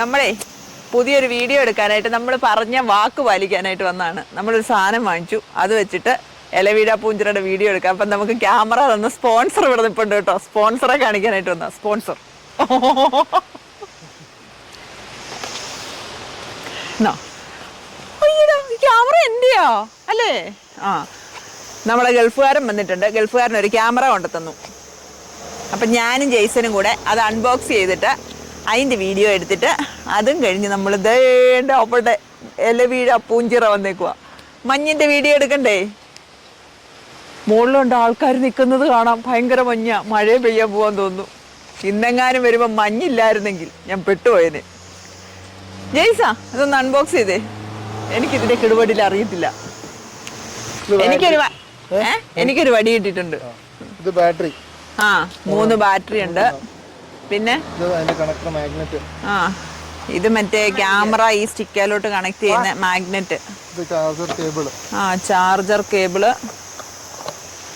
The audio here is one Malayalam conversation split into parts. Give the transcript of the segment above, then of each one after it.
നമ്മളെ പുതിയൊരു വീഡിയോ എടുക്കാനായിട്ട് നമ്മൾ പറഞ്ഞ വാക്ക് പാലിക്കാനായിട്ട് വന്നതാണ്. നമ്മളൊരു സാധനം വാങ്ങിച്ചു, അത് വെച്ചിട്ട് ഇലവീഴ പൂഞ്ചിറയുടെ വീഡിയോ എടുക്കാം. അപ്പം നമുക്ക് ക്യാമറ തന്ന സ്പോൺസർ ഇവിടെ നിൽപ്പുണ്ട് കേട്ടോ. സ്പോൺസറെ കാണിക്കാനായിട്ട് വന്ന സ്പോൺസർ ക്യാമറ എന്റെയോ അല്ലേ? ആ, നമ്മളെ ഗൾഫുകാരൻ വന്നിട്ടുണ്ട്. ഗൾഫുകാരൻ ഒരു ക്യാമറ കൊണ്ടു തന്നു. അപ്പം ഞാനും ജെയ്സനും കൂടെ അത് അൺബോക്സ് ചെയ്തിട്ട് അതിൻ്റെ വീഡിയോ എടുത്തിട്ട് അതും കഴിഞ്ഞ് നമ്മൾ ദേണ്ട അവിടെ ഇലവീഴ പൂഞ്ചിറ വന്നേക്കുക. മഞ്ഞിൻ്റെ വീഡിയോ എടുക്കണ്ടേ? മുകളിലുണ്ട് ആൾക്കാർ നിൽക്കുന്നത് കാണാം. ഭയങ്കര മഞ്ഞ, മഴ പെയ്യാൻ പോകാൻ തോന്നുന്നു. ഇന്നെങ്ങാനും വരുമ്പോൾ മഞ്ഞില്ലായിരുന്നെങ്കിൽ ഞാൻ പെട്ടുപോയതിന്. ജെയ്സാ ഇതൊന്ന് അൺബോക്സ് ചെയ്തേ. എനിക്കിതിൻ്റെ കിടുപടിയിൽ അറിയത്തില്ല. എനിക്കൊരു വടി കിട്ടിയിട്ടുണ്ട്. ഇത് ബാറ്ററി. ആ, 3 ബാറ്ററി ഉണ്ട്. പിന്നെ ആ, ഇത് മറ്റേ ക്യാമറ ഈ സ്റ്റിക്കയിലോട്ട് കണക്ട് ചെയ്യുന്ന മാഗ്നറ്റ്. ആ, ചാർജർ കേബിള്.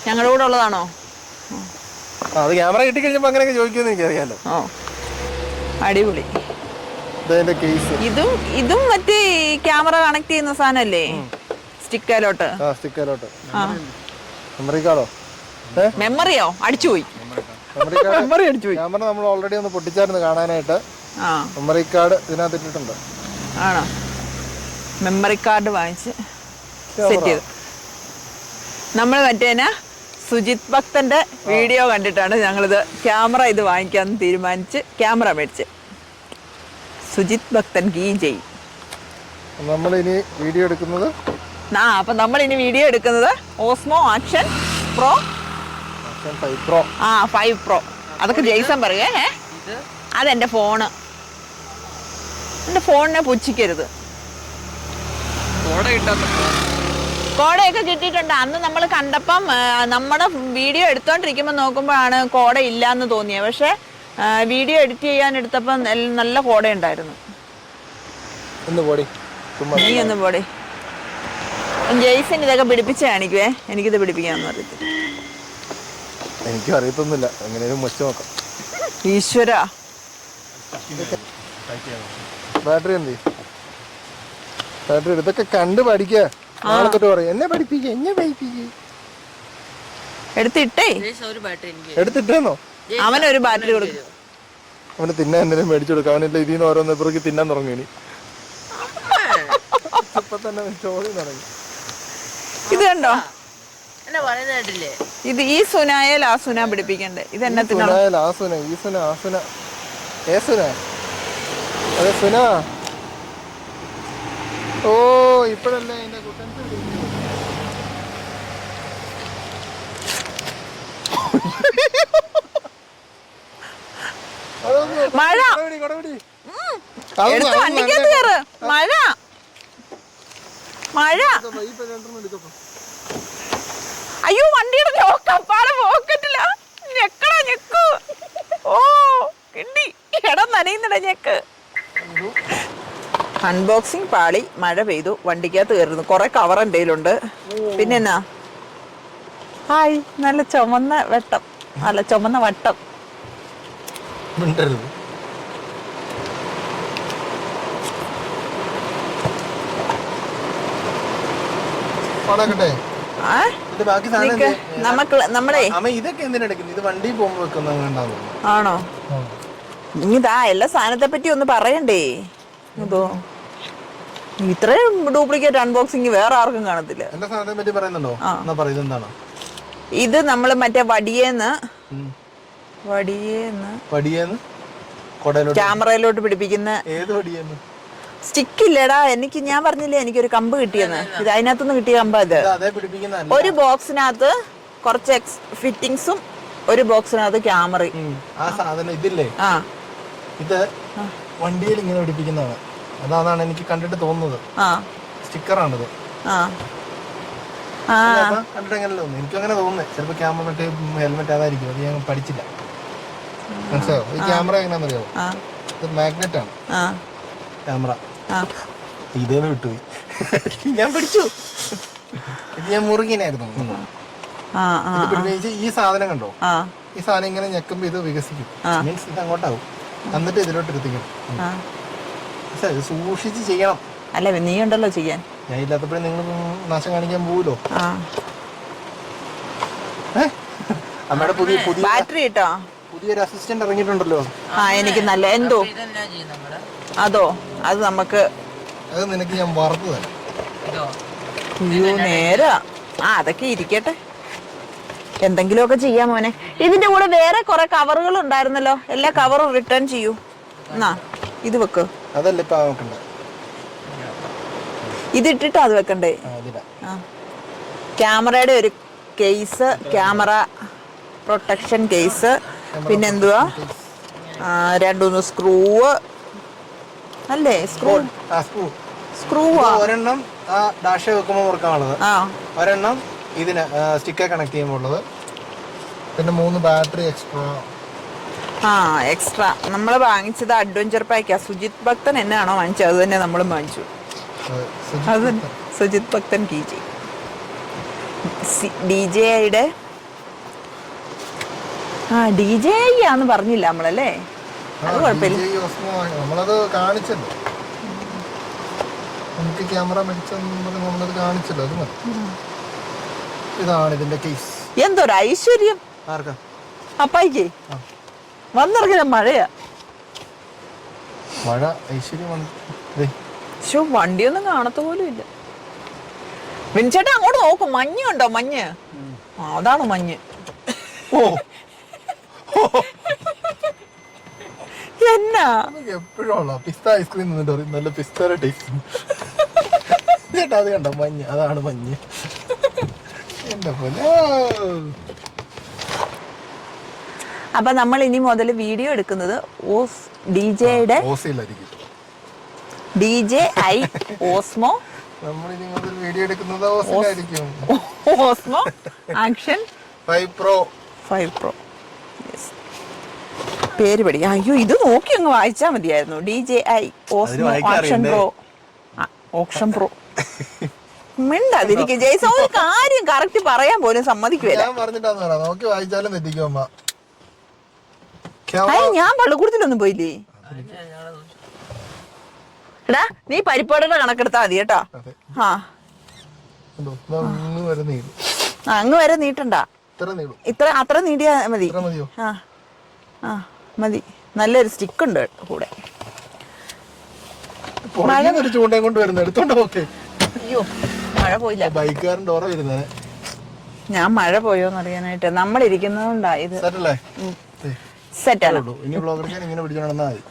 ഞങ്ങളുടെ കൂടെ ഉള്ളതാണോ? ക്യാമറ കിട്ടിക്കഴിഞ്ഞപ്പോ അങ്ങനെയൊക്കെ ചോദിക്കുമെന്ന് എനിക്കറിയാലോ. ഓ, അടിപൊളി. ഇതും മറ്റേ ക്യാമറ കണക്ട് ചെയ്യുന്ന സാധനല്ലേ? സ്റ്റിക്കയിലോട്ട്. മെമ്മറിയോ? അടിച്ചുപോയി. ക്യാമറ നമ്മൾ ഓൾറെഡി ഒന്ന് പൊട്ടിച്ചായിരുന്നു കാണാനായിട്ട്. മെമ്മറി കാർഡ് ഇതിനകത്ത് ഇട്ടിട്ടുണ്ട്. ആണോ? മെമ്മറി കാർഡ് വാങ്ങിച്ച് സെറ്റ് ചെയ്തു. നമ്മൾ മറ്റേനാ സുജിത് ഭക്തന്റെ വീഡിയോ കണ്ടിട്ടാണ് ഞങ്ങളിത് ക്യാമറ ഇത് വാങ്ങിക്കാമെന്ന് തീരുമാനിച്ച് ക്യാമറ മേടിച്ച്. സുജിത് ഭക്തൻ കീ ചെയ്യും. നമ്മളിനി വീഡിയോ എടുക്കുന്നത് ഓസ്മോ ആക്ഷൻ പ്രോ 5 പ്രോ. അതൊക്കെ ജെയ്സൺ പറയേ. അതെന്റെ ഫോണ്. എന്റെ ഫോണിനെ പുച്ഛിക്കരുത്. കോടയൊക്കെ കിട്ടിയിട്ടുണ്ട്. അന്ന് നമ്മൾ കണ്ടപ്പം നമ്മുടെ വീഡിയോ എടുത്തോണ്ടിരിക്കുമ്പോൾ നോക്കുമ്പോഴാണ് കോട ഇല്ലാന്ന് തോന്നിയത്. പക്ഷെ വീഡിയോ എഡിറ്റ് ചെയ്യാൻ എടുത്തപ്പോൾ നല്ല കോട ഉണ്ടായിരുന്നു. നീ ഒന്ന് പോടി. ജെയ്സൺ ഇതൊക്കെ പിടിപ്പിച്ച് കാണിക്കുവേ. എനിക്കിത് പിടിപ്പിക്കാന്ന് അറിയത്തില്ല. എനിക്കും അറിയത്തൊന്നുമില്ല. എങ്ങനെയും വെച്ച് നോക്കാം. ഈശ്വര, ബാറ്ററി എന്ത്? ബാറ്ററി ഇതൊക്കെ കണ്ട് പഠിക്കുക. എന്നെ എടുത്തിട്ടേന്നോ? അവനൊരു ബാറ്ററി കൊടുക്കും. അവന് തിന്നാൻ എന്തെങ്കിലും മേടിച്ചു കൊടുക്കാം. അവനെല്ലാം ഇതിന്ന് ഓരോന്ന് പിറകെ തിന്നാൻ തുടങ്ങി. ഇനി ഇപ്പൊ തന്നെ ചോദ്യം തുടങ്ങി. ഇത് കണ്ടോ? ഇത് ഈ സുനായ ലാസുന പിടിപ്പിക്കണ്ടേ? ഇത് എന്നത്തിനാ? ഓ, ഇപ്പഴല്ലേ അതിന്റെ മഴ. മഴ മഴ. അയ്യോ, വണ്ടിയുടെ ലോക്കപ്പാടെ പോക്കറ്റില്ല. ഞെക്കടാ ഞെക്കു. ഓ, കിണ്ടി. ഇടം നനയുന്നിട ഞെക്ക്. അൺബോക്സിങ് പാളി. മഴ പെയ്തു. വണ്ടിക്കകത്ത് കയറുന്നു. കുറെ കവർ എൻ്റെ കയ്യിലുണ്ട്. പിന്നെ എന്നാ? ഹായ്, നല്ല ചുമന്ന വെട്ടം. അല്ല, ചുമന്ന വട്ടം. ആണോ? ഇതാ എല്ലാ സാധനത്തെ പറ്റി ഒന്ന് പറയണ്ടേ? ഇതോ ഇത്രയും ഡ്യൂപ്ലിക്കേറ്റ് അൺബോക്സിങ് വേറെ ആർക്കും കാണത്തില്ല. ഇത് നമ്മള് മറ്റേ വടിയേന്ന് ക്യാമറയിലോട്ട് പിടിപ്പിക്കുന്ന സ്റ്റിക്കില്ലടാ. ഞാൻ പറഞ്ഞില്ലേ എനിക്കൊരു കമ്പ് കിട്ടിയെന്ന്. ഇത് അതിനകത്തുനിന്ന് കിട്ടിയ കമ്പ. ഇത് ഒരു ബോക്സിനകത്ത് കുറച്ച് ഫിറ്റിങ്സും ഒരു ബോക്സിനകത്ത് ക്യാമറയും. ഇത് വണ്ടിയിൽ ഇങ്ങനെ പിടിപ്പിക്കുന്നതാണ്. അതാണ് എനിക്ക് കണ്ടിട്ട് തോന്നുന്നത്. സ്റ്റിക്കറാണിത്. കണ്ടിട്ട് എങ്ങനെ തോന്നുന്നു? എനിക്കങ്ങനെ തോന്നുന്നത്. ചിലപ്പോ ക്യാമറ ഹെൽമെറ്റ് അതായിരിക്കും. അത് ഞാൻ പഠിച്ചില്ല. മനസ്സിലായോ? ഈ ക്യാമറ എങ്ങനെയാണെന്നറിയാമോ? ഇത് മാഗ്നറ്റ് ആണ് ക്യാമറ. ഇതേന്ന് വിട്ടുപോയി. ഞാൻ പഠിച്ചു. ഇത് ഞാൻ മുറുകിനായിരുന്നു. ഈ സാധനം കണ്ടോ? ഈ സാധനം ഇങ്ങനെ ഞെക്കുമ്പോ ഇത് വികസിക്കും. മീൻസ് ഇത് അങ്ങോട്ടാവും. എന്നിട്ട് ഇതിലോട്ട് എത്തിക്കണം. പക്ഷേ ഇത് സൂക്ഷിച്ച് ചെയ്യണം. അല്ല നീ ഉണ്ടല്ലോ ചെയ്യാൻ. ഞാൻ ഇല്ലാത്തപ്പോഴും നിങ്ങൾ നാശം കാണിക്കാൻ പോവുമല്ലോ. ആ അമ്മയുടെ പുതിയ ബാറ്ററി കിട്ടോ? പുതിയൊരു അസിസ്റ്റന്റ് ഇറങ്ങിയിട്ടുണ്ടല്ലോ. ആ എനിക്ക് നല്ല എന്തോ അതോ അത് നമുക്ക് അത് നിനക്ക് ഞാൻ വറുത്ത് തരാം. അയ്യോ നേരാ. ആ അതൊക്കെ ഇരിക്കട്ടെ, എന്തെങ്കിലുമൊക്കെ ചെയ്യാം മോനെ. ഇതിന്റെ കൂടെ വേറെ കുറെ കവറുകൾ ഉണ്ടായിരുന്നല്ലോ, എല്ലാ കവറും റിട്ടേൺ ചെയ്യൂ. എന്നാ ഇത് വെക്ക്. അതല്ല ഇപ്പൊ നോക്കണ്ടേ, ഇതിട്ടിട്ട് അത് വെക്കണ്ടേ? ആ ക്യാമറയുടെ ഒരു കേസ്, ക്യാമറ പ്രൊട്ടക്ഷൻ കേസ്, പിന്നെ എന്തുവാ 2-3 സ്ക്രൂവ് അല്ലേ? സ്ക്രൂവാ. ഒരെണ്ണം ആ ഡാഷ വെക്കുമ്പോൾ മുറുക്കാനുള്ളത്, ഒരെണ്ണം ഇതിന് സ്റ്റിക്കർ കണക്ട് ചെയ്യുമ്പോൾ ഉള്ളത്, പിന്നെ 3 ബാറ്ററി എക്സ്ട്രാ. എക്സ്ട്രാ നമ്മൾ വാങ്ങിച്ചത് അഡ്വഞ്ചർ പാക്കാ. സുജിത് ഭക്തൻ എന്നാണോ വാങ്ങിച്ചത് അത് തന്നെ നമ്മളും വാങ്ങിച്ചു. അത് സുജിത് ഭക്തൻ DJIയുടെ DJI ആന്ന് പറഞ്ഞില്ല നമ്മളല്ലേ? അത് കുഴപ്പമില്ല, നമ്മളത് കാണിച്ചല്ലോ. എനിക്ക് ക്യാമറ നമ്മളത് കാണിച്ചല്ലോ, അത് മതി. ഇതാണ് ഇതിന്റെ കേസ്. എന്തൊരു ഐശ്വര്യം അപ്പായിക്ക്. വന്നിറങ്ങിയ മഴയാ. മഴ ഐശ്വര്യമാണ്. വണ്ടിയൊന്നും കാണത്ത പോലും ഇല്ല. വിൻചേട്ടാ അങ്ങോട്ട് നോക്കും, മഞ്ഞുണ്ടോ? മഞ്ഞ് അതാണ് മഞ്ഞ്. എന്നാ എപ്പോഴും പിസ്ത ഐസ്ക്രീം നല്ല പിസ്തയുടെ ടേസ്റ്റ്. ചേട്ടാ അത് കണ്ടോ മഞ്ഞ്, അതാണ് മഞ്ഞ്. എന്റെ പോലെ. അപ്പൊ നമ്മൾ ഇനി മുതൽ വീഡിയോ എടുക്കുന്നത് DJIയുടെ DJI ഓസ്മോ. നമ്മളിനി മുതൽ വീഡിയോ എടുക്കുന്നത് ഓസ്മോ ഓസ്മോ ആക്ഷൻ 5 Pro. പേര് പഠിക്കാം. അയ്യോ ഇത് നോക്കി അങ്ങ് വായിച്ചാ മതിയായിരുന്നു. DJI Osmo option pro. മിണ്ടാതിരിക്കും ജയ്സ, ഒരു കാര്യം കറക്റ്റ് പറയാൻ പോലും സമ്മതിക്കുവല്ല. ഞാൻ പള്ളിക്കൂടത്തിലൊന്നും പോയില്ലേ? എടാ നീ പരിപ്പാടിയുടെ കണക്കെടുത്താ മതി കേട്ടോ. അങ്ങ് വരെ നീട്ടണ്ട, അത്ര നീട്ടിയാ മതി. മതി. നല്ലൊരു സ്റ്റിക്ക് ഉണ്ട് കൂടെ. ചൂണ്ടയും കൊണ്ട് വരുന്നത് എടുത്തോണ്ട് നോക്കേ. അയ്യോ മഴ പോയില്ല. ബൈക്കുകാരൻ ഡോറ വരുന്നത്. ഞാൻ മഴ പോയോന്ന് അറിയാനായിട്ട്. നമ്മളിരിക്കുന്നതുകൊണ്ടാ ഇത് സെറ്റാണ്. ഇനി വ്ലോഗ് എടുക്കാൻ ഇങ്ങനെ പിടിച്ചു നടന്നാ മതി.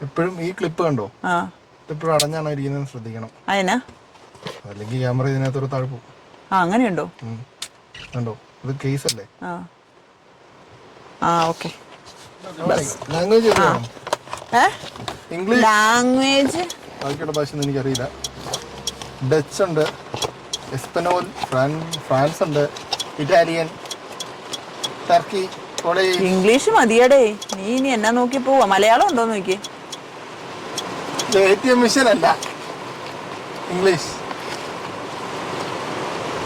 എപ്പോഴും ഈ ക്ലിപ്പ് കണ്ടോ, എപ്പോഴും അടഞ്ഞാണോ ഇരിക്കുന്നത് ശ്രദ്ധിക്കണം. അതിനാ അല്ലെങ്കിൽ ക്യാമറ ഇതിനകത്തൊരു താഴ്പോ. അങ്ങനെയുണ്ടോ? കണ്ടോ, ഇത് കേസ് അല്ലേ. ഓക്കെ. Language English. ലാംഗ്വേജ് ബാക്കിയുള്ള ഭാഷ ഒന്നും എനിക്കറിയില്ല. ഡച്ച് ഉണ്ട്, എസ്പനോൾ, ഫ്രാൻസ് ഉണ്ട്, ഇറ്റാലിയൻ, ടർക്കി. ഇംഗ്ലീഷ് മതിയടേ. നീ ഇനി എന്നാ നോക്കി പോവാ? മലയാളം ഉണ്ടോ നോക്കി. ATM മിഷൻ അല്ല, English.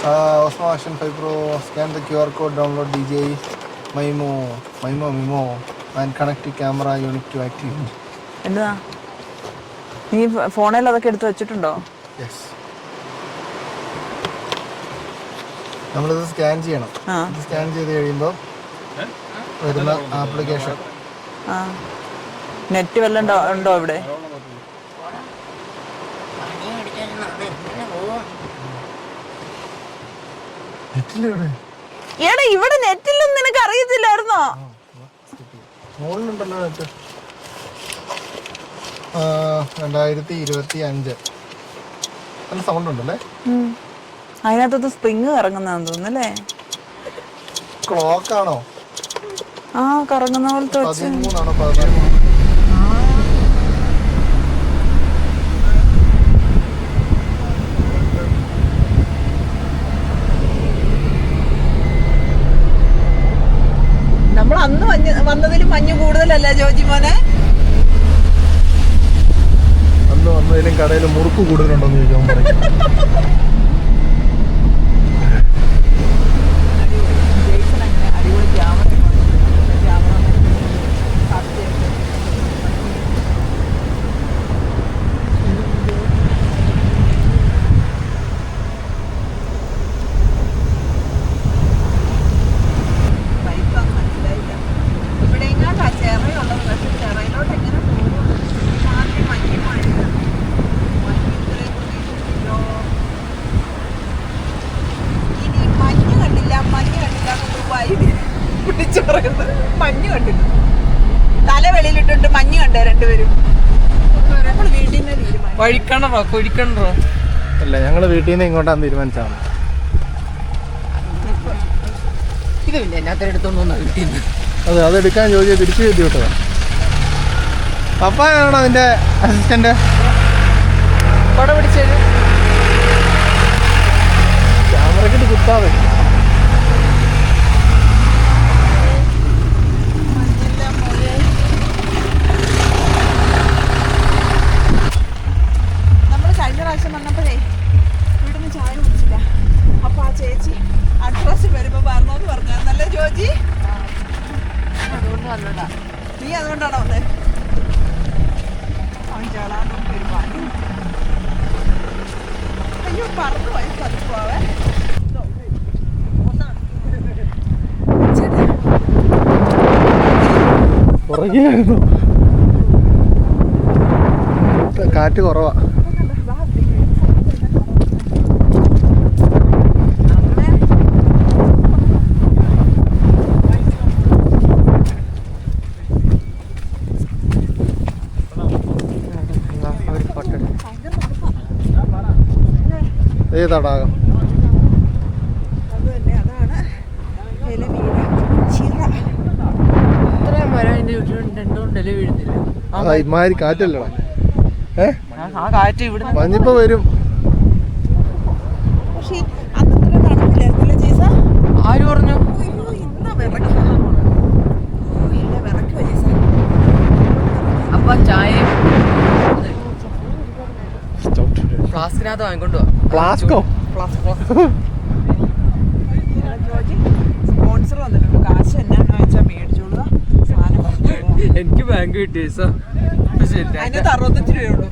Osmo Action 5 Pro. Scan the QR code, download DJI Mimo and connect the camera unit to active. എന്താ നീ ഫോണിൽ അതൊക്കെ എടുത്ത് വെച്ചിട്ടുണ്ടോ? യെസ്. നമ്മളിത് സ്കാൻ ചെയ്യണം. സ്കാൻ ചെയ്ത് കഴിയുമ്പോൾ വരുന്ന ആപ്ലിക്കേഷൻ. നെറ്റ് വല്ലതും ഉണ്ടോ ഇവിടെ? എടാ ഇവിടെ നെറ്റിലൊന്നും നിനക്ക് അറിയത്തില്ലായിരുന്നോ? മുകളിലുണ്ടല്ലോ നെറ്റ്. 2025 നല്ല സൗണ്ട് ഉണ്ടല്ലേ. അതിനകത്ത് സ്പ്രിങ് കറങ്ങുന്നതാന്ന് തോന്നുന്നല്ലേ. ക്ലോക്ക് ആണോ? കറങ്ങുന്ന പോലത്തെ 13 ആണോ 14? നമ്മൾ അന്ന് വന്നതിലും മഞ്ഞ് കൂടുതലല്ല ജോജി മോനെ? അന്ന് വന്നതിലും കടയിൽ മുറുക്ക് കൂടുതലുണ്ടോന്ന് ചോദിക്കാൻ. വിളിച്ചു പറയുന്നത്. മഞ്ഞ് കണ്ടില്ല, തല വെളിയിലിട്ടിട്ട് മഞ്ഞ് കണ്ടേ രണ്ടുപേരും. നമ്മൾ വീട്ടിൽ നിന്ന് തീരുമാനം. വഴിക്കണറോ കുഴിക്കണറോ അല്ല, ഞങ്ങള് വീട്ടിൽ നിന്ന് ഇങ്ങോട്ടാണ് തീരുമാനിച്ചാണ്. ഇത് പിന്നെ എന്നാത്തിന് എടുത്തോണ്ടോന്നാ വീട്ടിൽ നിന്ന്. അതെടുക്കാൻ ചോദിച്ചാൽ തിരിച്ചു കയറ്റി വിട്ടതാ. പപ്പായാണോ അതിന്റെ അസിസ്റ്റന്റ്? പട പിടിച്ചത് ക്യാമറക്കിട്ട് കുത്താതെ. നമ്മൾ കഴിഞ്ഞ പ്രാവശ്യം വന്നപ്പോഴേ ഇവിടുന്ന് ചായ കുടിച്ചില്ല. അപ്പൊ ആ ചേച്ചി അഡ്രസ് വരുമ്പോ പറഞ്ഞോന്ന് പറഞ്ഞല്ലേ ജോജി? അതുകൊണ്ട് വന്നതാ. നീ അതുകൊണ്ടാണോ വന്നേ? അയ്യോ, പറന്നു പോയി പതിപ്പോവേ. പുറകിലായിരുന്നു, കാറ്റ് കുറവാ. തടാകം ഇത്രയും മരം അതിന്റെ ചുറ്റുണ്ടല്ലേ വീഴുന്നില്ല. ഇമാതിരി കാറ്റല്ലടാ. ആ കാറ്റ് ഇവിടെ മഞ്ഞിപ്പോ വരും. പക്ഷേ അത്ര തണുപ്പില്ലായിരുന്നല്ലേ ചേച്ച? ആര് പറഞ്ഞു? അപ്പൊ ചായ ഫ്ലാസ്കിനകത്ത് വാങ്ങിക്കൊണ്ടു പോവാ. ഫ്ലാസ്കോ? സ്പോൺസർ വന്നിട്ടുണ്ട്. കാശ് എന്നാന്ന് വെച്ചാൽ മേടിച്ചോളുക, സാധനം. എനിക്ക് ബാങ്ക് കിട്ടിയ അതിനകത്ത് 65 രൂപയുള്ളൂ.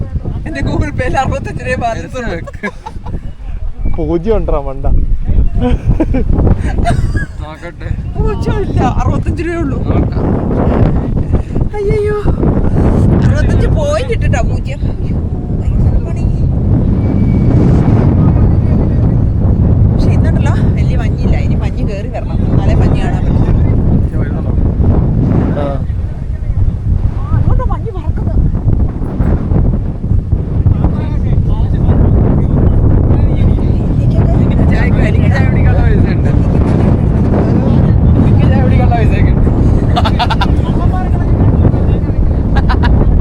എന്റെ ഗൂഗിൾ പേയിൽ 65 രൂപ ബാലൻസ് ഉണ്ട്. 0 ഉണ്ടോ മണ്ട? നോക്കട്ടെ. 0 ഇല്ല, 65 രൂപയുള്ളൂ. അയ്യോ, 65 പോയിന്റ് ഇട്ടിട്ടാ 0. പക്ഷെ ഇന്നുണ്ടല്ലോ വലിയ മഞ്ഞില്ല. ഇനി മഞ്ഞ് കയറി വരണം, എന്നാലേ മഞ്ഞ് കാണാൻ പറ്റും. അതുകൊണ്ടോ മഞ്ഞ് പറക്കുന്നത്.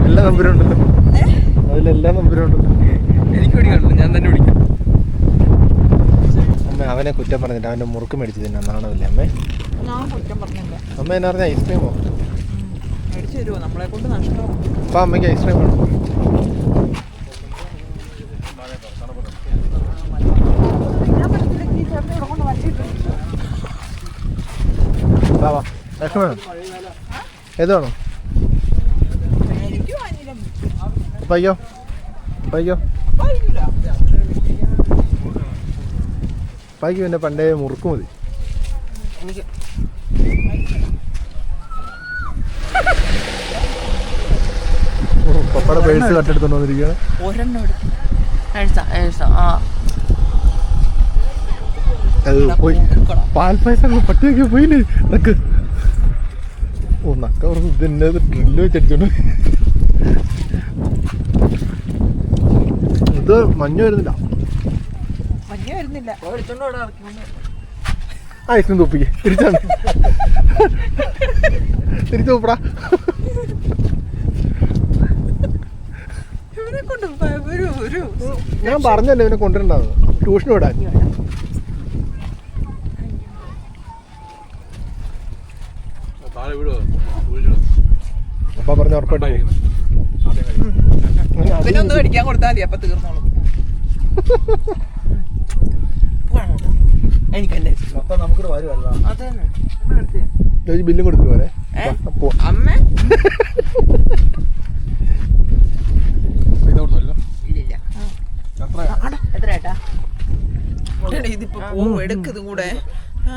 എല്ലാ നമ്പരുണ്ട്, അതിലെല്ലാ നമ്പരുണ്ട്. എനിക്ക് പിടിക്കണല്ലോ, ഞാൻ തന്നെ പിടിക്കാം. അമ്മ അവനെ കുറ്റം പറഞ്ഞിട്ട് അവന്റെ മുറുക്ക് മേടിച്ച് തിന്നാ നാണമില്ലേ അമ്മേ? ഞാൻ കുറ്റം പറഞ്ഞില്ല. അമ്മ എന്നാ പറഞ്ഞ ഐസ്ക്രീമോ മേടിച്ചു തരുമോ? നമ്മളെ കൊണ്ട് നഷ്ടമാവും. അപ്പൊ അമ്മയ്ക്ക് ഐസ്ക്രീം വേണം. ഐസ്ക്രീം വേണം? ഏതാണോ? അപ്പയ്യോ അപ്പയ്ക്കോ അപ്പായിക്ക് പിന്നെ പണ്ടേ മുറുക്ക് മതി. പപ്പയുടെ പേഴ്സ് കട്ടെടുത്തോണ്ട് വന്നിരിക്കുകയാണ്. പോയി പാൽപ്പായസം പട്ടിയൊക്കെ പോയില്ലേ നക്ക്? ഓ നക്ക ഇതിൻ്റെ ഡ്രില്ല് വെച്ചടിച്ചോണ്ട്. ഇത് മഞ്ഞ് വരുന്നില്ല. മഞ്ഞ് വരുന്നില്ല. ഐസ്ക്രീം തോപ്പിക്ക് തിരിച്ചാണ് തിരിച്ചു നോപ്പടാ. ഞാൻ പറഞ്ഞല്ലേ ഇവനെ കൊണ്ടുവരണ്ടാവുന്നത് ട്യൂഷൻ വിടാൻ. അപ്പ പറഞ്ഞ ഉറപ്പായിട്ട് ഇവനൊന്ന് മേടിക്കാൻ കൊടുത്താൽ മതി, അപ്പൊ തീർന്നോളും. എനിക്കല്ലേ നമുക്ക് വരുമല്ലോ. അതന്നെ ബില്ലും കൊടുത്തു പോലെ അമ്മ ഇല്ലില്ല. എത്ര ഏട്ടാ? ഇതിപ്പോ പോവും, എടുക്കതും കൂടെ. ആ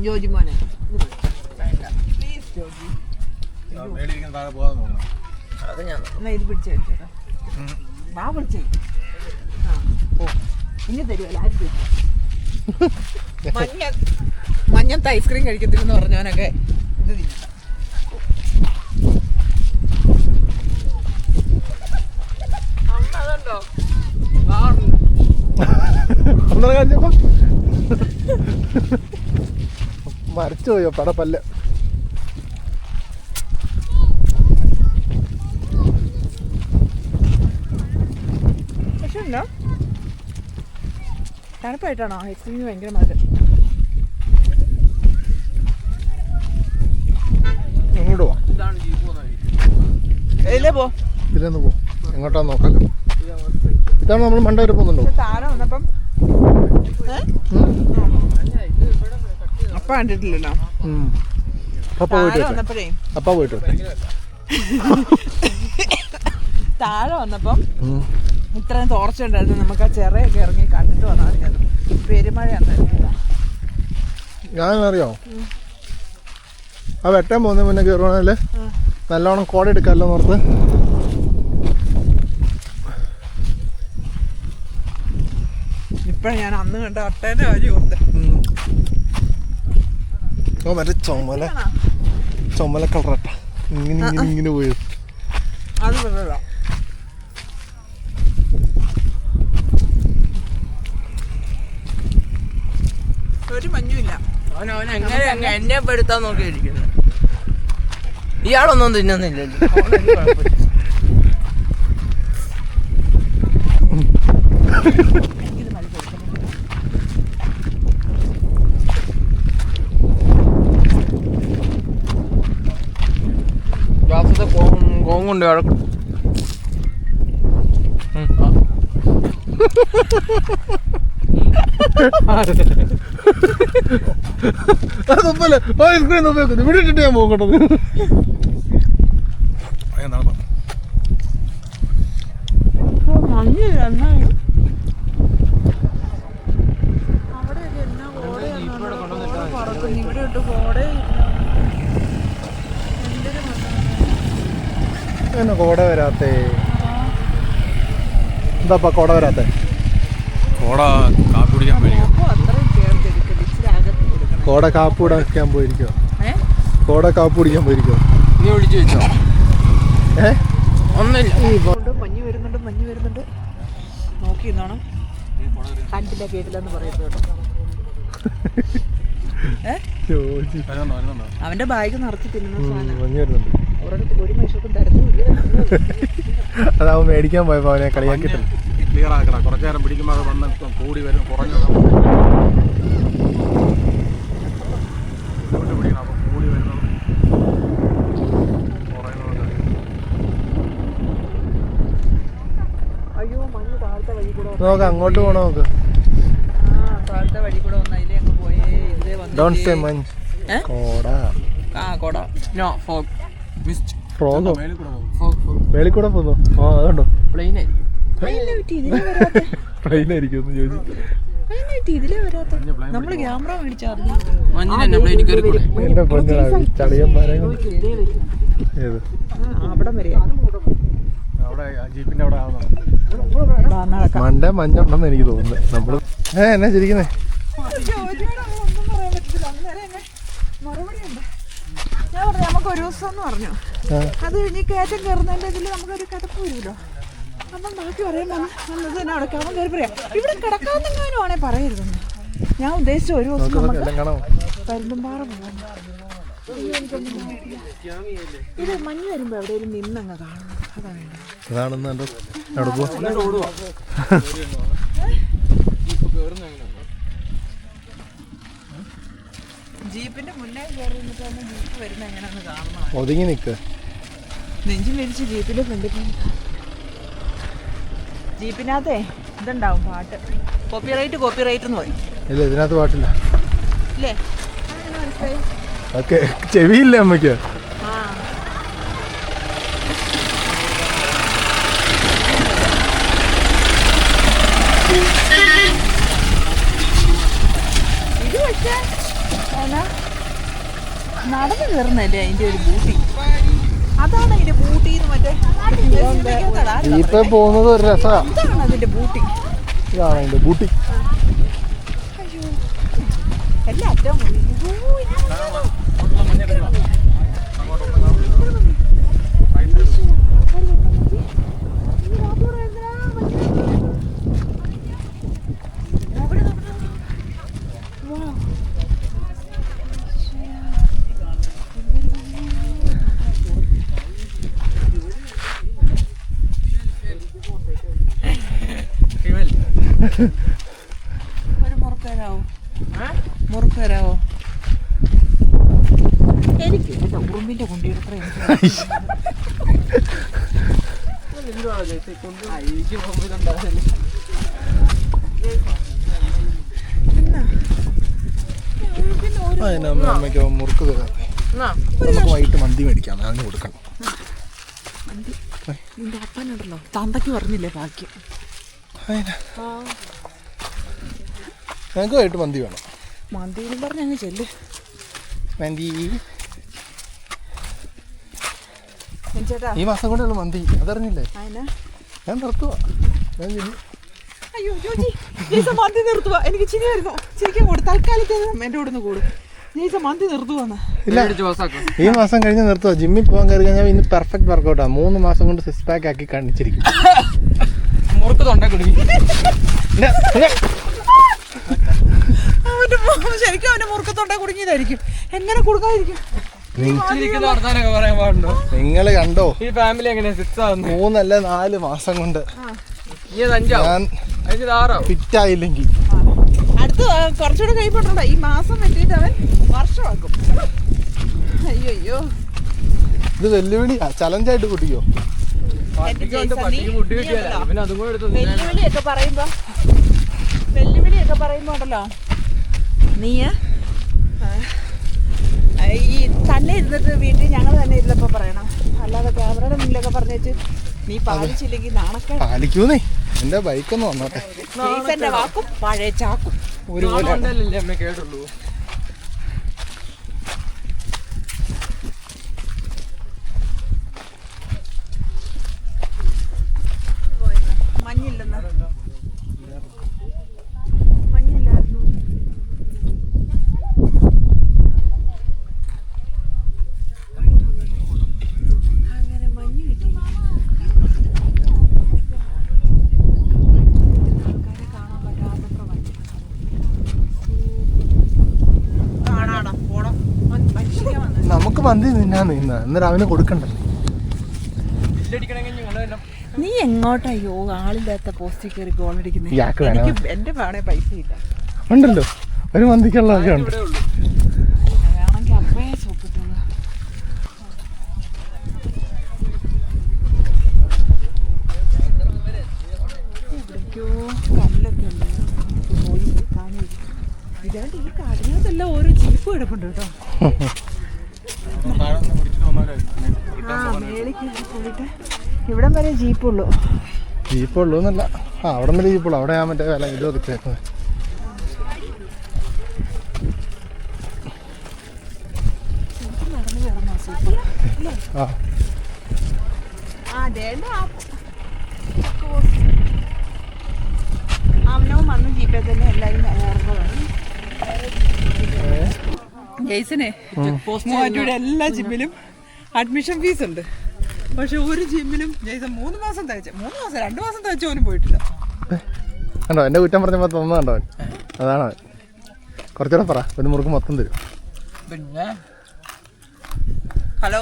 ജോജി മോനെ പ്ലീസ് ജോജി, അത് ഞാൻ എന്നാ ഇത് പിടിച്ചേക്കാം. വാ പിടിച്ചേ. ആ ഓ ഇനി തരുമല്ലോ ആരും തരും. മഞ്ഞത്ത് ഐസ്ക്രീം കഴിക്കത്തില്ലെന്ന് പറഞ്ഞവനൊക്കെ ഇത് തിന്നണ്ട. മരച്ചു പോയോ പടപ്പല്ല. പക്ഷെ ഉണ്ടോ തണുപ്പായിട്ടാണോ ഐസ്ക്രീമിന് ഭയങ്കര മധുരം. എങ്ങോട്ട് പോവാം? ഇതിലേ പോ. ഇതിലൊന്ന് പോവാം. എങ്ങോട്ടാന്ന് നോക്കാം. ഇതാണ് നമ്മൾ മണ്ട വരെ പോകുന്നുണ്ടോ? താഴെ വന്നപ്പം അപ്പ കണ്ടിട്ടില്ലല്ലോ. താഴെ വന്നപ്പോഴേ താഴെ വന്നപ്പം ഇത്രയും തോർച്ച ഉണ്ടായിരുന്നു. നമുക്ക് ആ ചെറിയൊക്കെ ഇറങ്ങി കണ്ടിട്ട് വന്നാൽ പെരുമഴ ഉണ്ടായിരുന്നില്ല. ഞാനറിയോ ആ വെട്ടാൻ പോകുന്ന മുന്നേ കയറുവാണല്ലേ നല്ലോണം കോട എടുക്കാമല്ലോ നോർത്ത്. ഇപ്പഴ ഞാൻ അന്ന് കണ്ട അട്ടേന്റെ കാര്യം ഓർത്ത്. മറ്റേ ചുമല കളറട്ട ഇങ്ങനെ പോയത് അത് വെള്ള ഒരു മഞ്ഞുമില്ല. അവൻ എങ്ങനെ എന്നെ പെടുത്താൻ നോക്കിയിരിക്കുന്നത്. ഇയാളൊന്നും തിന്നുന്നില്ലല്ലോ. കോങ്ങുണ്ട് ഇവിടെ ഇട്ടിട്ട് ഞാൻ പോകട്ടത്. മഞ്ഞില്ല എന്നാലും ഇവിടെ ഇട്ട് എന്നാ കോട വരാത്തേ? എന്താപ്പാ കോട വരാത്തേ? കോട കാപ്പി കുടിക്കാൻ പോയിരിക്കും. കോട കാപ്പി കുടിക്കാൻ പോയിരിക്കോ? കോട കാപ്പി കുടിക്കാൻ പോയിരിക്കോ? നീ വിളിച്ചു വെച്ചോ? ഒന്നുമില്ല. മഞ്ഞ് വരുന്നുണ്ട് നോക്കി നോണം. കണ്ടില്ല കേട്ടില്ലെന്ന് പറയുന്നത് കേട്ടോ. അവന്റെ ബാഗ് നിറച്ച് തിന്നുന്ന സാധനം ഒരു മനുഷ്യർക്കും തരുന്നില്ല. അതാവും മേടിക്കാൻ പോയപ്പോ അവനെ കളിയാക്കിയിട്ടുണ്ട്. ക്ലിയർ ആക്കണം. കുറച്ചു നേരം പിടിക്കുമ്പോൾ അത് വന്ന് കൂടി വരും. കുറഞ്ഞു പിടിക്കണം. അപ്പൊ കൂടി വരുന്നത് അയ്യോ മഞ്ഞ് താഴത്തെ വഴി കൂടെ നോക്ക് അങ്ങോട്ട് പോണോ നോക്ക്. താഴത്തെ വഴി കൂടെ വന്ന അതിലേ അങ്ങ് പോയേ. ഇതിലേ വന്നു കോട. കോട നോ ഫോഗ് മിസ്റ്റ് ഫ്രോഗോ ഫോഗ് മേളിൽ കൂടെ പോന്നോ? ആ അതുണ്ടോ പ്ലെയിൻ ആയിരിക്കും. ട്രെയിൻ ആയിരിക്കും എന്ന് ചോദിച്ചു. ഇതിലേ വരാത്ത നമ്മള് ക്യാമറ മേടിച്ചാർന്നു. മഞ്ഞിനെ പ്ലെയിൻ കയറി കൂടെ. എന്റെ പൊന്നാ ചളിയൻ മരങ്ങൾ ഏത് അവിടെ വരെ അവിടെ ജീപ്പിന്റെ അവിടെ മണ്ട മഞ്ഞുണ്ടെന്ന് എനിക്ക് തോന്നുന്നത്. നമ്മള് എന്നാ ചിരിക്കുന്നേ? നമുക്ക് ഒരു ദിവസം എന്ന് പറഞ്ഞു. അത് കഴിഞ്ഞ് കയറ്റം കയറുന്നതിന്റെ ഇതിൽ നമുക്കൊരു കിടപ്പ് വരുമല്ലോ. അപ്പം ബാക്കി പറയാൻ വന്നത് തന്നെ അവിടെ കിടന്ന് കയറി പറയാം. ഇവിടെ കിടക്കാന്നെങ്ങാനും ആണെ പറയരുതെന്ന്. ഞാൻ ഉദ്ദേശിച്ച ഒരു ദിവസം പരുന്തുംപാറ പോകാൻ. ഇത് മഞ്ഞ് വരുമ്പോ എവിടെയും നിന്നങ്ങ് കാണുന്നു. അതാണ് ജീപ്പിന്റെ മുന്നേ കയറി നിന്നിട്ടാണ് ജീപ്പ് വരുന്ന എങ്ങനെയാന്ന് കാണുന്നത്. ഒതുങ്ങി നിൽക്ക്. നെഞ്ചു മേടിച്ച് ജീപ്പിന്റെ ഫ്രണ്ടിൽ ജീപ്പിനകത്തെ ഇതുണ്ടാവും പാട്ട്. കോപ്പിറൈറ്റ് എന്ന് പറയും. ഇല്ല ഇതിനകത്ത് പാട്ടില്ല. ഇല്ലേ? ഓക്കെ ചെവിയില്ലേ അമ്മയ്ക്ക്? ഇത് പക്ഷേ നടന്നു കയറുന്നല്ലേ അതിന്റെ ഒരു ബൂട്ടി. അതാണ് അതിന്റെ ബൂട്ടി. മറ്റേ ജീപ്പ് പോകുന്നത് ഒരു രസമാണ്. അതാണ് അതിന്റെ ബൂട്ടി. ഇതാണ് അതിൻ്റെ ബൂട്ടി. എല്ലാം അറ്റവും ഒരു മുറുക്ക് തരാവോ എനിക്ക് ഉറുമ്പിന്റെ കൊണ്ടിട്ട് അമ്മയ്ക്ക് മുറുക്ക് തരാം. നമുക്ക് വൈകിട്ട് മന്തി മേടിക്കാം, അതിന് കൊടുക്കണം. നിന്റെ അപ്പനുണ്ടല്ലോ തന്തയ്ക്ക് പറഞ്ഞില്ലേ ബാക്കി. ഞങ്ങൾക്ക് വൈകിട്ട് മന്തി വേണം. മന്തിയിലും പറഞ്ഞ് അങ്ങ് ചെല്ല്. മന്തി ചേട്ടാ ഈ മാസം കൂടെയുള്ള മന്തി, അതറിഞ്ഞില്ലേ? ഞാൻ നിർത്തുവാ. ഞാൻ അയ്യോ ജോജി ജയ്സ മന്തി നിർത്തുവാ. എനിക്ക് ചിരി വരുന്നു. ചിരിക്കാൻ കൂടും. തൽക്കാലത്തേക്ക് എൻ്റെ കൂടെ നിന്ന് കൂടും. ജയ്സ മന്തി നിർത്തുവാന്ന്. ഇല്ല, ഈ മാസം കഴിഞ്ഞ് നിർത്തുക. ജിമ്മിൽ പോകാൻ കയറി കഴിഞ്ഞാൽ ഇന്ന് പെർഫെക്റ്റ് വർക്കൗട്ടാണ്. 3 മാസം കൊണ്ട് 6 പാക്ക് ആക്കി കാണിച്ചിരിക്കും. മുറുക്ക് തൊണ്ട കുടുങ്ങി. ശരിക്കും അവന്റെ മുറുക്കത്തോണ്ടെ കുടുങ്ങിയതായിരിക്കും. എങ്ങനെ കൊടുക്കാതിരിക്കും? നിങ്ങൾ കണ്ടോ ഈ ഫാമിലി എങ്ങനെയാ 6 ആവുന്നത്? 3 അല്ല 4 മാസം കൊണ്ട് ഞാൻ ഫിറ്റായില്ലെങ്കിൽ അടുത്ത് കുറച്ചുകൂടെ കൈപ്പെട്ടുണ്ടോ? ഈ മാസം വെട്ടിയിട്ട് അവൻ വർഷമാക്കും. അയ്യോ ഇത് വെല്ലുവിളിയാ, ചലഞ്ചായിട്ട് കുട്ടിക്കോ? വെല്ലുവിളിയൊക്കെ പറയുമ്പോ ഉണ്ടല്ലോ നീ ഈ തന്നെ ഇരുന്നിട്ട് വീട്ടിൽ ഞങ്ങൾ തന്നെ ഇരുന്നപ്പോ പറയണം. അല്ലാതെ ക്യാമറയുടെ മുന്നിലൊക്കെ പറഞ്ഞു വെച്ച് നീ പാലിച്ചില്ലെങ്കിൽ നാണക്കേട്. പാലിക്കൂന്നേ, എന്റെ ബൈക്കൊന്ന് വന്നോട്ടെ. ജയ്സന്റെ വാക്കും പഴയ ചാക്കും ഒരുപോലെ. കേട്ടുള്ളൂ. മഞ്ഞില്ലായിരുന്നു. അങ്ങനെ മഞ്ഞ് കിട്ടിയില്ല. ആൾക്കാരെ കാണാൻ പറ്റാത്തത്ര മഞ്ഞ്. കാണാടാ പോണം. മനുഷ്യനെ വന്നു. നമുക്ക് മന്തി തിന്നാന്ന് അന്നേരം അവന് കൊടുക്കണ്ടല്ലോ. നീ എങ്ങോട്ടയ്യോ ആളില്ലാത്ത പോസ്റ്റിൽ കയറി ഗോളടിക്കുന്നത്? എനിക്ക് എന്റെ വേണേ പൈസ ഇല്ല. ഉണ്ടല്ലോ, ഒരു മന്തിക്കുള്ളതൊക്കെ ഉണ്ട്. വേണമെങ്കിൽ അപ്പയെ സൂപ്പിട്ടുള്ളൂ. എവിടേക്കോ കല്ലൊക്കെ ഉണ്ട്. പോയി കാണുക. ഇതാണ്ട് ഈ കാടിനകത്തെല്ലാം ഓരോ ജീപ്പ് കിടപ്പുണ്ട് കേട്ടോ. മേളിക്ക് പോയിട്ട് ഇവിടം വരെ ജീപ്പുള്ളൂ. ജീപ്പുള്ളൂ എന്നല്ല, അവിടം വരെ ജീപ്പുള്ളൂ. അവിടെ ഞാൻ മറ്റേ വില ഇത് വെച്ചേക്കുന്നത്. നടന്നു കയറുന്ന സൂപ്പർ അല്ലേ? അവനവും വന്ന് ജീപ്പേ തന്നെ എല്ലാവരും ഓർമ്മതാണ്. ജയ്സനെ മൂവാറ്റുപുഴ എല്ലാ ജിമ്മിലും അഡ്മിഷൻ ഫീസ് ഉണ്ട്. പക്ഷെ ഒരു ജിമ്മിലും ജയ്സൺ 2 മാസം 2 മാസം തയ്ച്ച പോലും പോയിട്ടില്ല. കണ്ടോ എന്റെ കുറ്റം പറഞ്ഞപ്പോൾ തോന്നുന്നുണ്ടോ? അതാണ് അവൻ. കുറച്ചുകൂടെ പറ, ഒരു മുറുക്ക് മൊത്തം തരും. പിന്നെ ഹലോ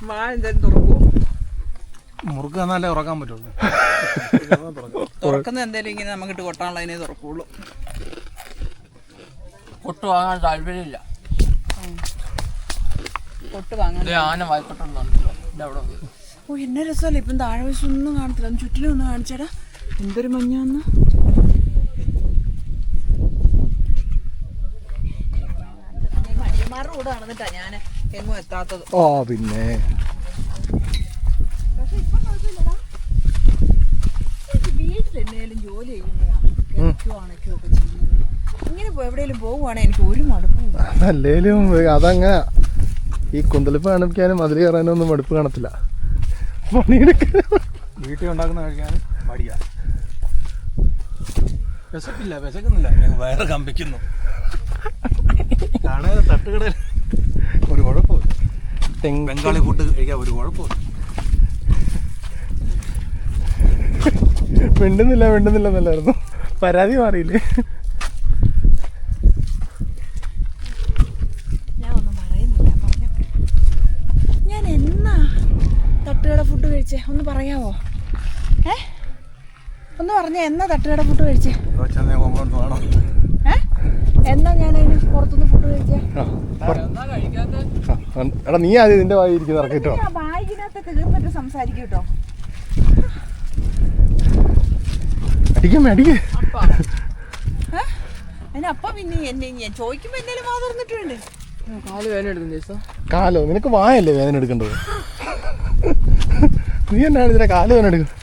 വാ, എന്തായാലും തുറക്കുമോ? മുറുക്ക് തന്നാലേ ഉറക്കാൻ പറ്റുള്ളൂ. തുറക്കുന്ന എന്തായാലും ഇങ്ങനെ നമുക്കിട്ട് കൊട്ടാനുള്ളതിനെ തുറക്കുള്ളൂ. കൊട്ട് വാങ്ങാൻ താല്പര്യമില്ല. കൊട്ട് വാങ്ങാൻ ആന വായിക്കൊട്ടുണ്ടോ? ഓ എന്നെ രസമല്ലേ. ഇപ്പം താഴെ വശം ഒന്നും കാണത്തില്ല. ചുറ്റിനും ഒന്ന് കാണിച്ചേടാ, എന്തൊരു മഞ്ഞാന്ന്. മഞ്ഞമാരുടെ കൂടെ നടന്നിട്ടാ ഞാൻ എങ്ങും എത്താത്തത്. ഓ പിന്നെ പക്ഷെ ഇപ്പം കുഴപ്പമില്ലടാ. വീട്ടിലെന്തെങ്കിലും ജോലി ചെയ്യുമ്പോഴാണ് അണയ്ക്കുകയൊക്കെ ചെയ്യുന്നത്. ഇങ്ങനെ എവിടെയെങ്കിലും പോകുവാണെങ്കിൽ എനിക്ക് ഒരു മടുപ്പും. അല്ലേലും അതങ്ങനെ ഈ കുന്തളിപ്പ് കാണിക്കാനും മതിൽ കയറാനും ഒന്നും മടുപ്പ് കാണത്തില്ല. പണിയെടുക്കാൻ വീട്ടിൽ ഉണ്ടാക്കുന്ന കഴിക്കാനും മടിയാ. വിശക്കില്ല, വിശക്കുന്നില്ല, ഞങ്ങൾ വയറ് കമ്പിക്കുന്നു. കടയിൽ തട്ടുകടയിൽ ഒരു കുഴപ്പമില്ല. ബംഗാളി ഫുഡ് കഴിക്കാൻ ഒരു കുഴപ്പമില്ല. മിണ്ടുന്നില്ലെന്നല്ലായിരുന്നു, പരാതി മാറിയില്ലേ? ഞാൻ ഒന്നും പറയുന്നില്ല, പറഞ്ഞു. ഞാൻ എന്നാ തട്ടുകട ഫുഡ് കഴിച്ചേ ഒന്ന് പറയാവോ? ഒന്ന് പറഞ്ഞ എന്നാ തട്ടുകട ഫുഡ് കഴിച്ചേ? എന്നാ ഞാൻ അതിന് പുറത്തുനിന്ന് ഫുഡ് കഴിച്ചേ? എടാ നീ ആദ്യം നിന്റെ വായി ഇരിക്കുന്ന ഇറക്കിട്ടോ. ബാഗിനകത്ത് തീർന്നിട്ട് സംസാരിക്കും കേട്ടോ. അടിക്കേ അതിനപ്പ പിന്നെ എന്നെ ഞാൻ ചോദിക്കുമ്പോ എന്തേലും വാ തുറന്നിട്ട് വേണ്ടേ? കാല് വേദന എടുക്കുന്നു. കാലോ? നിനക്ക് വായല്ലേ വേദന എടുക്കേണ്ടത്? നീ എന്നാണ് ഇതിനെ കാല് വേദന എടുക്കുന്നത്?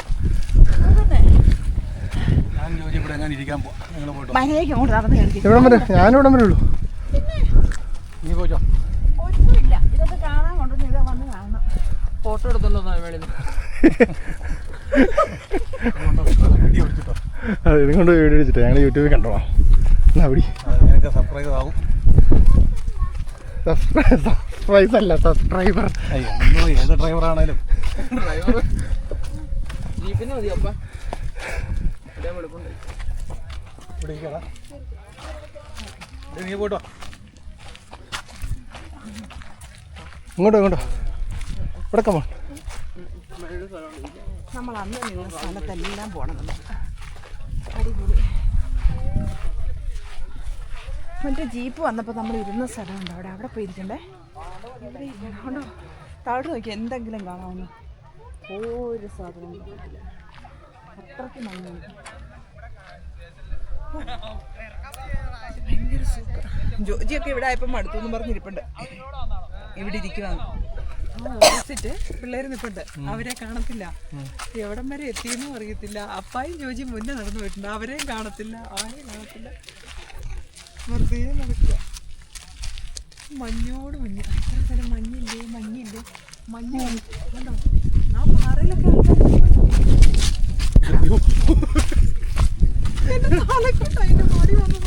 എവിടം വരെ? ഞാനിവിടം വരെ ഉള്ളൂ. നീ പോച്ചോ. ഒന്നുമില്ല, ഇതൊക്കെ കാണാൻ കൊണ്ടുവന്ന് ഇവിടെ വന്ന് കാണണം. ഫോട്ടോ എടുത്തല്ലോ വേളയിൽ. അതെ, ഇതുകൊണ്ട് വീഡിയോ എടുത്തിട്ട് ഞങ്ങൾ യൂട്യൂബിൽ കണ്ടോ. എന്നാ അവിടെ സർപ്രൈസ് ആവും. സർപ്രൈസ് അല്ല, സബ്സ്ക്രൈബർ. ഏത് ഡ്രൈവറാണേലും ജീപ്പിന് മതി അപ്പ. നീ പോട്ടോ. ഇങ്ങോട്ടോ ഇവിടെ കമ്മ. നമ്മൾ അന്ന് നിന്ന സ്ഥലത്തെല്ലാം പോകണം. നമുക്ക് അടിപൊളി. മറ്റേ ജീപ്പ് വന്നപ്പോൾ നമ്മൾ ഇരുന്ന സ്ഥലമുണ്ട്, അവിടെ പോയി ഇരിക്കണ്ടേ? ഇവിടെ ഇരിക്കണ്ടോ? താഴോട്ട് നോക്കി എന്തെങ്കിലും കാണാമെന്ന്. ഒരു സാധനം കാണില്ല, അത്രയ്ക്ക് മണ്ണാണ്. ഭയങ്കര സൂപ്പർ. ജോജിയൊക്കെ ഇവിടെ ആയപ്പോൾ മടുത്തു പറഞ്ഞിരിപ്പുണ്ട്. ഇവിടെ ഇരിക്കുവാന്ന്. ഓപ്പോസിറ്റ് പിള്ളേർ നിൽപ്പുണ്ട്, അവരെ കാണത്തില്ല. എവിടം വരെ എത്തിയെന്നും അറിയത്തില്ല. അപ്പായും ജോജി മുന്നേ നടന്നു പോയിട്ടുണ്ട്, അവരെയും കാണത്തില്ല, ആരെയും കാണത്തില്ല. വെറുതെ നടക്കുക. മഞ്ഞോട് മഞ്ഞ്, അത്ര സ്ഥലം മഞ്ഞില്ലേ മഞ്ഞ് കണ്ടോ? ആ പാറയിലൊക്കെ അതിന്റെ മടി വന്നു.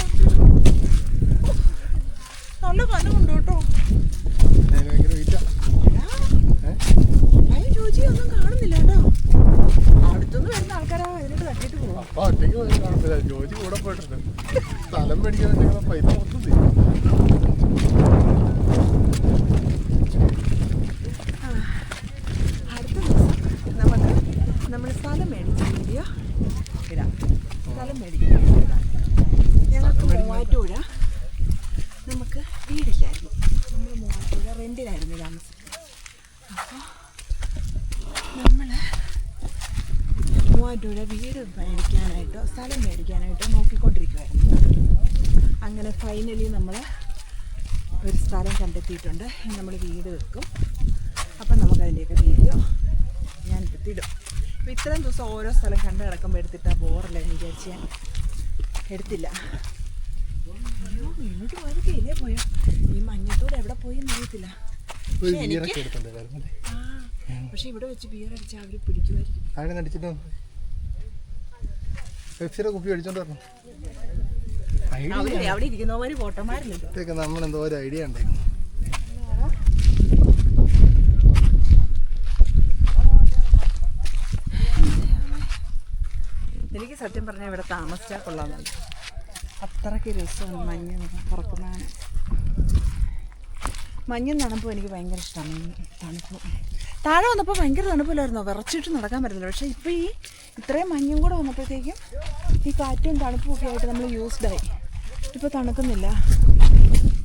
നല്ല കനമുണ്ട് കേട്ടോ. ജോജി ഒന്നും കാണുന്നില്ല കേട്ടോ. അടുത്തൊന്നും വരുന്ന ആൾക്കാരാ അതിനോട് തട്ടിട്ട് പോവാം. ജോജി കൂടെ പോയിട്ടുണ്ട്. സ്ഥലം മേടിക്കാൻ പൈസ മൊത്തം അടുത്ത ദിവസം നമ്മൾ സ്ഥലം മേടിച്ച വീഡിയോ ഇടാം. സ്ഥലം മേടിക്കാം. ഞങ്ങൾക്ക് മൂവാറ്റുപുഴ നമുക്ക് വീടില്ലായിരുന്നു, നമ്മൾ മൂവാറ്റുപുഴ റെൻറ്റിലായിരുന്നു താമസിക്കുന്നത്. അപ്പോൾ നമ്മൾ മൂവാറ്റുപുഴ വീട് മേടിക്കാനായിട്ടോ സ്ഥലം മേടിക്കാനായിട്ടോ നോക്കിക്കൊണ്ടിരിക്കുമായിരുന്നു. അങ്ങനെ ഫൈനലി നമ്മൾ ഒരു സ്ഥലം കണ്ടെത്തിയിട്ടുണ്ട്. നമ്മൾ വീട് വെക്കും. അപ്പം നമുക്കതിൻ്റെയൊക്കെ വീഡിയോ ഞാൻ എടുത്തിടും. അപ്പോൾ ഇത്രയും ദിവസം ഓരോ സ്ഥലം കണ്ട് കിടക്കുമ്പോൾ എടുത്തിട്ടാൽ ബോറല്ലേ എന്ന് വിചാരിച്ച് ഞാൻ എടുത്തില്ല. അയ്യോ, വീണ്ടും പോയതൊക്കെ ഇല്ലേ പോയോ? ഈ മഞ്ഞത്തോടെ എവിടെ പോയി എന്നറിയത്തില്ല. പക്ഷെ ഇവിടെ വെച്ച് ബിയർ അടിച്ചാൽ അവർ പിടിക്കുമായിരിക്കും. പെപ്സിയുടെ കുപ്പി അടിച്ചോണ്ട് വരണം. അവിടെ ഇരിക്കുന്നവര് കോട്ടന്മാരല്ലോ. നമ്മളെന്തോ ഒരു ഐഡിയ ഉണ്ടായിരുന്നു. എനിക്ക് സത്യം പറഞ്ഞാൽ ഇവിടെ താമസിച്ചാൽ കൊള്ളാമെന്നുണ്ട്. അത്രയ്ക്ക് രസമാണ് മഞ്ഞ് പുറക്കുന്നതാണ്. മഞ്ഞും തണുപ്പും എനിക്ക് ഭയങ്കര ഇഷ്ടമാണ്. തണുപ്പ് താഴെ വന്നപ്പോൾ ഭയങ്കര തണുപ്പില്ലായിരുന്നോ, വിറച്ചിട്ട് നടക്കാൻ പറ്റില്ല. പക്ഷേ ഇപ്പോൾ ഈ ഇത്രയും മഞ്ഞും കൂടെ വന്നപ്പോഴത്തേക്കും ഈ കാറ്റും തണുപ്പും ഒക്കെ ആയിട്ട് നമ്മൾ യൂസ്ഡായി. ഇപ്പോൾ തണുക്കുന്നില്ല.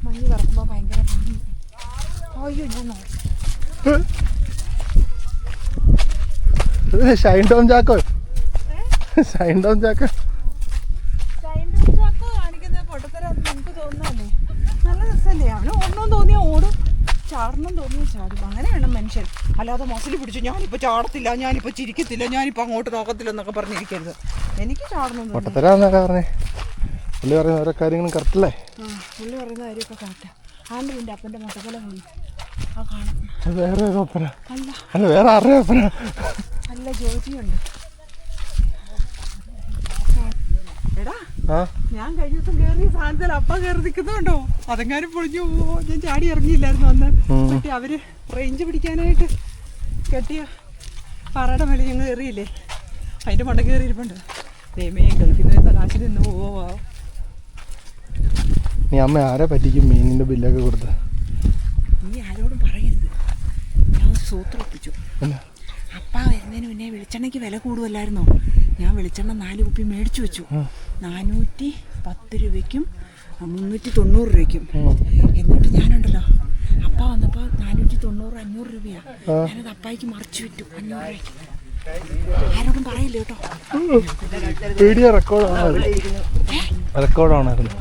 മഞ്ഞ് വിറക്കുമ്പോൾ ഭയങ്കര മഞ്ഞ്. അയ്യോ ഷൈൻ ടോം ചാക്കോ കാണിക്കുന്ന പൊട്ടത്തരാന്ന് നമുക്ക് തോന്നാല്ലേ? നല്ല രസമല്ലേ? അവന് ഓടണമെന്ന് തോന്നിയാൽ ഓടും, ചാടണം തോന്നിയാൽ ചാടും. അങ്ങനെയാണ് മനുഷ്യൻ. അല്ലാതെ മസിൽ പിടിച്ചു ഞാനിപ്പോൾ ചാടത്തില്ല, ഞാനിപ്പോൾ ചിരിക്കത്തില്ല, ഞാനിപ്പോൾ അങ്ങോട്ട് നോക്കത്തില്ല എന്നൊക്കെ പറഞ്ഞിരിക്കരുത്. എനിക്ക് ചാടണമെന്ന് പൊട്ടത്തരാന്നൊക്കെ പറഞ്ഞേ. പുള്ളി പറയുന്ന ഓരോ കാര്യങ്ങളും കറക്റ്റല്ലേ? പുള്ളി പറയുന്ന കാര്യമൊക്കെ കറക്റ്റാണ്. ആണ്ട് എൻ്റെ അപ്പൻ്റെ മുട്ടക്കല പോയി ആ കാണാം. വേറെ ഒപ്പന അല്ല, വേറെ ആരുടെ ഒപ്പന അല്ല, ജോജിയുണ്ട്. എടാ ആ ഞാൻ കഴിഞ്ഞ ദിവസം കയറിയ സാധനത്തിൽ അപ്പ കയറി നിൽക്കുന്നുണ്ടോ അതെങ്ങാനും പൊളിഞ്ഞു പോവോ. ഞാൻ ചാടി ഇറങ്ങിയില്ലായിരുന്നു അന്ന്. മറ്റേ അവര് റേഞ്ച് പിടിക്കാനായിട്ട് കെട്ടിയ പാറയുടെ മേലെ ഞങ്ങൾ കയറിയില്ലേ, അതിന്റെ മണ്ട കയറിയിരിപ്പുണ്ട്. ദൈവമേ, ഗൾഫിൽ നിന്ന് വരുന്ന കാശിൽ നിന്ന് പോവോ. നീ അമ്മ ആരെ പറ്റിക്കും മീനിന്റെ ബില്ലൊക്കെ കൊടുത്ത്? നീ ആരോടും പറയരുത്. ഞാൻ ഒരു സൂത്രം ഒപ്പിച്ചു. അപ്പ വരുന്നതിന് മുന്നേ വെളിച്ചെണ്ണയ്ക്ക് വില കൂടുമല്ലായിരുന്നോ? ഞാൻ വെളിച്ചെണ്ണ 4 കുപ്പി മേടിച്ചു വെച്ചു. 410 രൂപയ്ക്കും 390 രൂപയ്ക്കും. എന്നിട്ട് ഞാനുണ്ടല്ലോ അപ്പ വന്നപ്പോൾ 490-500 രൂപയാ. ഞാനത് അപ്പായിക്ക് മറിച്ചു വിറ്റു 500 രൂപയ്ക്ക്. ആരോടും പറയില്ല കേട്ടോ. വീഡിയോ റെക്കോർഡാണായിരുന്നു.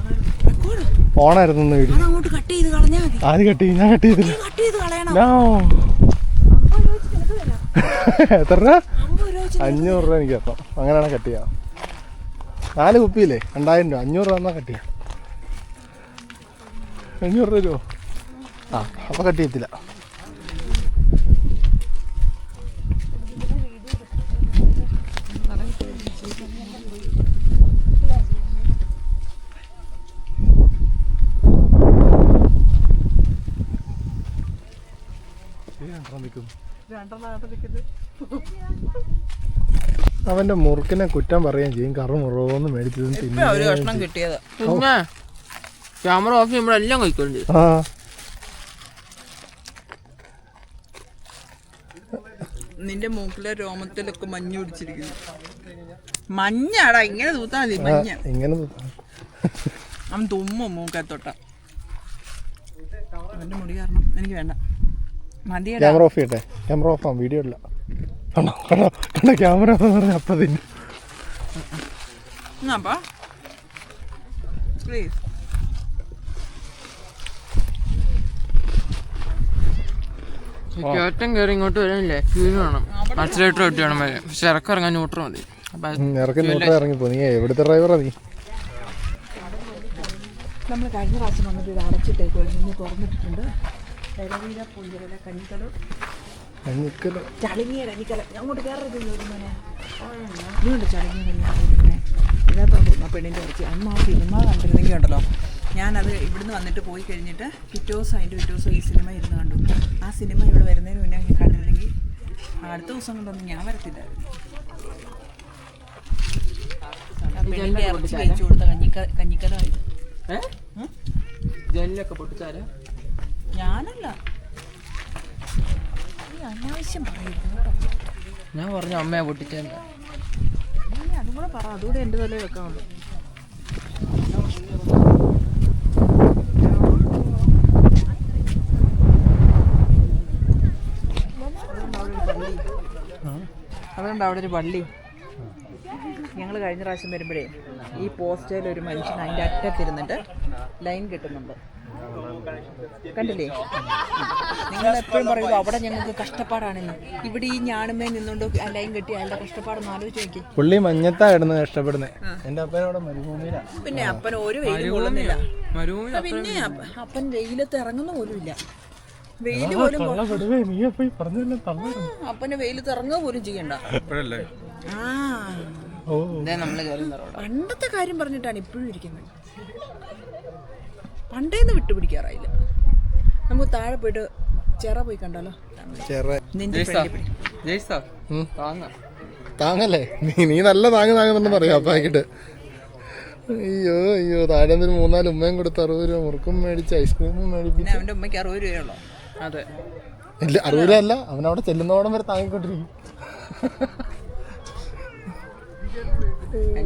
ഓണായിരുന്നു വീഡിയോ. അതങ്ങോട്ട് കട്ട് ചെയ്ത് കളഞ്ഞാൽ മതി. ആര് കട്ട് ചെയ്യും? ഞാൻ കട്ട് ചെയ്തില്ല. കട്ട് ചെയ്ത് കളയണം. എത്ര രൂപ? 50 രൂപ. 500 രൂപ എനിക്ക് അപ്പം. അങ്ങനെയാണ് കട്ട് ചെയ്യാം. 4 കുപ്പിയില്ലേ 2000 രൂപ. 500 രൂപ എന്നാൽ കട്ട് ചെയ്യാം. 500 രൂപ. ആ അപ്പം കട്ട് ചെയ്യത്തില്ല. അവന്റെ മുറുക്കിനെ കുറ്റം പറയുകയും ചെയ്യും. കറുമുറവൊന്നും മേടിച്ചതും ഒരു കഷ്ണം കിട്ടിയത്. പിന്നെ ക്യാമറ ഓഫ് ചെയ്യുമ്പോഴെല്ലാം കഴിക്കുന്നുണ്ട്. ആ നിന്റെ മൂക്കിലെ രോമത്തിലൊക്കെ മഞ്ഞ് പിടിച്ചിരിക്കുന്നു. മഞ്ഞാടാ, ഇങ്ങനെ തൂത്താ മതി. മഞ്ഞ ഇങ്ങനെ അവൻ തുമ്മും മൂക്കത്തൊട്ട. അവന്റെ മുടി കാരണം എനിക്ക് വേണ്ട. മതിയടാ. ക്യാമറ ഓഫ് ചെയ്യട്ടെ? ക്യാമറ ഓഫ് ആവും, വീഡിയോ ഇല്ല. കണ്ടോ കണ്ടോ കണ്ടോ ക്യാമറ പറഞ്ഞ അപ്പം തന്നെ. പ്ലീസ് കയറ്റം കയറി ഇങ്ങോട്ട് വരാനില്ലേ ഫ്യൂൽ വേണം, ആക്സിലേറ്റർ ഇട്ട് വേണം വരാൻ. പക്ഷെ ഇറക്കം ഇറങ്ങാൻ ന്യൂട്രൽ മതി. ഇറക്കി ന്യൂട്രൽ ഇറങ്ങിപ്പോ. നീ എവിടുത്തെ ഡ്രൈവറാ നീ? നമ്മൾ കഴിഞ്ഞ പ്രാവശ്യം വന്നിട്ട് ഇത് അടച്ചിട്ടേക്കോ, ഇന്ന് തുറന്നിട്ടിട്ടുണ്ട്. ചളിങ്ങിയ കഞ്ഞിക്കല അങ്ങോട്ട് കയറരുത്. ഇതുകൊണ്ട് ചളിങ്ങിയ കഞ്ഞിക്കല ഇതിനകത്ത് പെണ്ണിൻ്റെ കുറച്ച് അമ്മ ആ സിനിമ കണ്ടിരുന്നെങ്കിൽ ഉണ്ടല്ലോ, ഞാനത് ഇവിടുന്ന് വന്നിട്ട് പോയി കഴിഞ്ഞിട്ട് പിറ്റേ ദിവസം ഈ സിനിമ ഇരുന്ന് കണ്ടു. ആ സിനിമ ഇവിടെ വരുന്നതിന് മുന്നേ ഞാൻ കണ്ടിരുന്നെങ്കിൽ അടുത്ത ദിവസം കൊണ്ടൊന്നും ഞാൻ വരത്തില്ലായിരുന്നു. പെണ്ണിൻ്റെ ഇറച്ചി കഴിച്ചു കൊടുത്ത കഞ്ഞിക്കലായിരുന്നു. ജനലൊക്കെ പൊട്ടിച്ചാല് ഞാനല്ല, അനാവശ്യം പറയരുത്. ഞാൻ പറഞ്ഞു അമ്മയെ പൊട്ടിച്ചല്ല. അതും കൂടെ പറ, അതുകൂടെ എൻ്റെ തലയിൽ വെക്കാനുള്ളൂ. അതുകൊണ്ട് അവിടെ ഒരു പള്ളി. ഞങ്ങൾ കഴിഞ്ഞ പ്രാവശ്യം വരുമ്പോഴേ ഈ പോസ്റ്റയിൽ ഒരു മനുഷ്യൻ അതിൻ്റെ അറ്റത്തിരുന്നിട്ട് ലൈൻ കിട്ടുന്നുണ്ട്, കണ്ടില്ലേ? നിങ്ങൾ എപ്പോഴും പറയുമോ അവിടെ ഞങ്ങൾക്ക് കഷ്ടപ്പാടാണെന്ന്. ഇവിടെ ഈ ഞാണുമേ നിന്നുകൊണ്ട് ലൈൻ കെട്ടി അയാളുടെ കഷ്ടപ്പാടൊന്നും ആലോചിച്ച് നോക്കി. പുള്ളി മഞ്ഞത്താ ഇടുന്നത് കഷ്ടപ്പെടുന്നത്. എന്റെ അപ്പനവിടെ മരുഭൂമിയിലാണ്. പിന്നെ അപ്പൻ ഒരു വെയിലും കൊള്ളുന്നില്ല. പിന്നെ അപ്പൻ വെയിലത്ത് ഇറങ്ങുന്ന പോലും ഇല്ല. വെയില് പോലും അപ്പന് വെയിലത്ത് ഇറങ്ങുക പോലും ചെയ്യണ്ട. പണ്ടത്തെ കാര്യം പറഞ്ഞിട്ടാണ് ഇപ്പോഴും ഇരിക്കുന്നത്. പണ്ടേന്ന് വിട്ടുപിടിക്കാറായില്ല. നമുക്ക് താഴെ പോയിട്ട് ചിറ പോയി കണ്ടാലോ? താങ്ങല്ലേ നീ നല്ല താങ്ങുന്നെന്ന് പറയാം അപ്പാക്കിട്ട്. അയ്യോ താഴെ 3-4 ഉമ്മയും കൊടുത്ത് 60 രൂപ മുറുക്കും മേടിച്ച് ഐസ്ക്രീമും മേടിപ്പിച്ച്. അവന്റെ ഉമ്മയ്ക്ക് 60 രൂപയുള്ളോ? അതെ, ഇല്ല 60 രൂപ അല്ല, അവനവിടെ ചെല്ലുന്നോടം വരെ താങ്ങിക്കൊണ്ടിരിക്കും.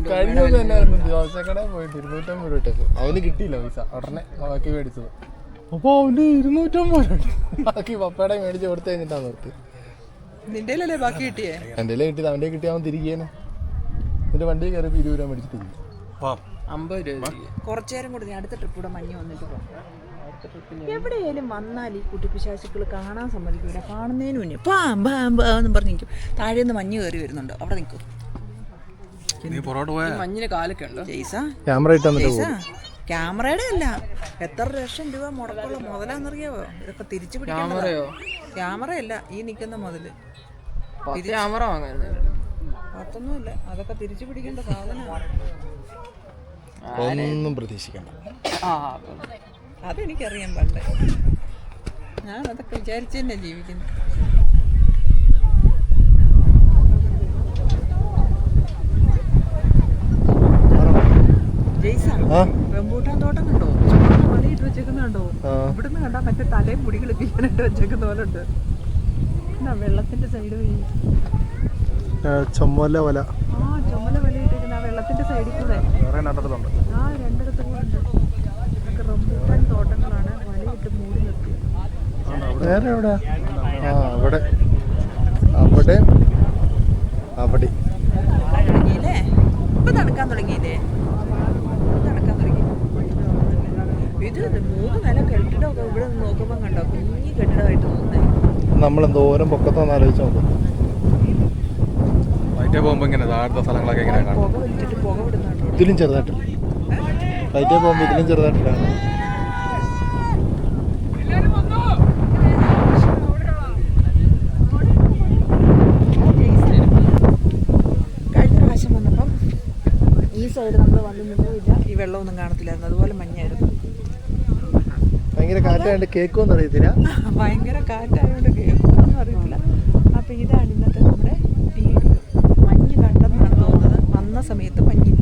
കഴിഞ്ഞ തന്നെയായിരുന്നു ദോശക്കടയിൽ പോയിട്ട് 250 രൂപ ഇട്ടേക്ക്. അവന് കിട്ടിയില്ല പൈസ, ഉടനെ ബാക്കി മേടിച്ചത്. അപ്പൊ അവന് 250 രൂപ ബാക്കി പപ്പയുടെ മേടിച്ച് കൊടുത്തു കഴിഞ്ഞിട്ടാണ് നിർത്തി. നിന്റെ ബാക്കി കിട്ടിയേ? എൻ്റെ കിട്ടിയത് അവൻ്റെ കിട്ടി. അവൻ തിരികേനെ എന്നിട്ട് വണ്ടി കയറി 20 രൂപ മേടിച്ചിട്ട് 50 രൂപ. കുറച്ചു നേരം കൂടെ അടുത്ത ട്രിപ്പ് കൂടെ മഞ്ഞ് വന്നിട്ട് പോകും. എവിടെയായാലും വന്നാൽ ഈ കുട്ടിപ്പിശാശുക്കൾ കാണാൻ സമ്മതിക്കില്ല. കാണുന്നതിന് മുന്നേ പാമ്പെന്ന് പറഞ്ഞിരിക്കും. താഴേന്ന് മഞ്ഞ് കയറി വരുന്നുണ്ട്, അവിടെ നിൽക്കും. മഞ്ഞിന് കാലൊക്കെ ഉണ്ടോ? ക്യാമറ ഇട്ട് ക്യാമറയുടെ അല്ല, എത്ര ലക്ഷം രൂപ മുടക്കുള്ള മുതലാന്നറിയാവോ ഇതൊക്കെ തിരിച്ചു പിടിക്കാൻ? ക്യാമറയല്ല, ഈ നിൽക്കുന്ന മുതല്. ക്യാമറ വാങ്ങാൻ 10ഒന്നുമില്ല, അതൊക്കെ തിരിച്ചു പിടിക്കേണ്ട സാധനമാണ്. ഒന്നും പ്രതീക്ഷിക്കണ്ട. അതെനിക്കറിയാം പണ്ട്. ഞാൻ അതൊക്കെ വിചാരിച്ചു തന്നെ ജീവിക്കുന്നു. റംബൂട്ടാൻ തോട്ടം കണ്ടോ? വലയിട്ട് വെച്ചേക്കുന്നുണ്ടോ? ഇവിടുന്ന് കണ്ടാ മറ്റേ തലയും മുടി കളിപ്പിക്കാനായിട്ട് വെച്ചേക്കുന്ന പോലെ ഉണ്ട്. വെള്ളത്തിന്റെ സൈഡ് വഴി ചുമല വല. ചുമല വല ഇട്ടേക്കുന്ന ആ വെള്ളത്തിന്റെ സൈഡിൽ കൂടെ രണ്ടിടത്തും കൂടെ ഉണ്ട്. ഇതൊക്കെ റംബൂട്ടാൻ തോട്ടങ്ങളാണ്. വലയിട്ട് മൂടി നിർത്തിയത്. വേറെ എവിടെ? അവിടെ അവിടെ അവിടെ തുടങ്ങിയില്ലേ? ഇപ്പൊ നടക്കാൻ തുടങ്ങിയില്ലേ? നടക്കാൻ തുടങ്ങി. ഇത് 3 നില കെട്ടിടമൊക്കെ ഇവിടെ നിന്ന് നോക്കുമ്പോൾ കണ്ടോ? കുഞ്ഞി കെട്ടിടമായിട്ട് തോന്നുന്നേ. നമ്മളെന്തോരം പൊക്കത്താന്ന് ആലോചിച്ച് നോക്കും. പോകുമ്പോ ഇങ്ങനെ താഴത്തെ സ്ഥലങ്ങളൊക്കെ ഇങ്ങനെ കാണാം. പുക വലിച്ചിട്ട് പുക വിടുന്നുണ്ടോ? ഇതിലും ചെറുതായിട്ട് ഫ്ലൈറ്റിൽ പോകുമ്പോൾ ഇതിലും ചെറുതായിട്ടാണ്. കഴിഞ്ഞ പ്രാവശ്യം വന്നപ്പം ഈ സൈഡ് നമ്മൾ വന്നില്ല, ഈ വെള്ളമൊന്നും കാണത്തില്ലായിരുന്നു. അതുപോലെ മഞ്ഞായിരുന്നു. ഭയങ്കര കാറ്റായിട്ട് കേൾക്കുമെന്ന് അറിയത്തില്ല. ഭയങ്കര കാറ്റായതുകൊണ്ട് കേൾക്കുമെന്നും അറിയത്തില്ല. അപ്പം ഇതാണ് ഇന്നത്തെ നമ്മുടെ വീഡിയോ. മഞ്ഞ് കണ്ടെന്നാണ് തോന്നുന്നത്. വന്ന സമയത്ത് മഞ്ഞില്ല.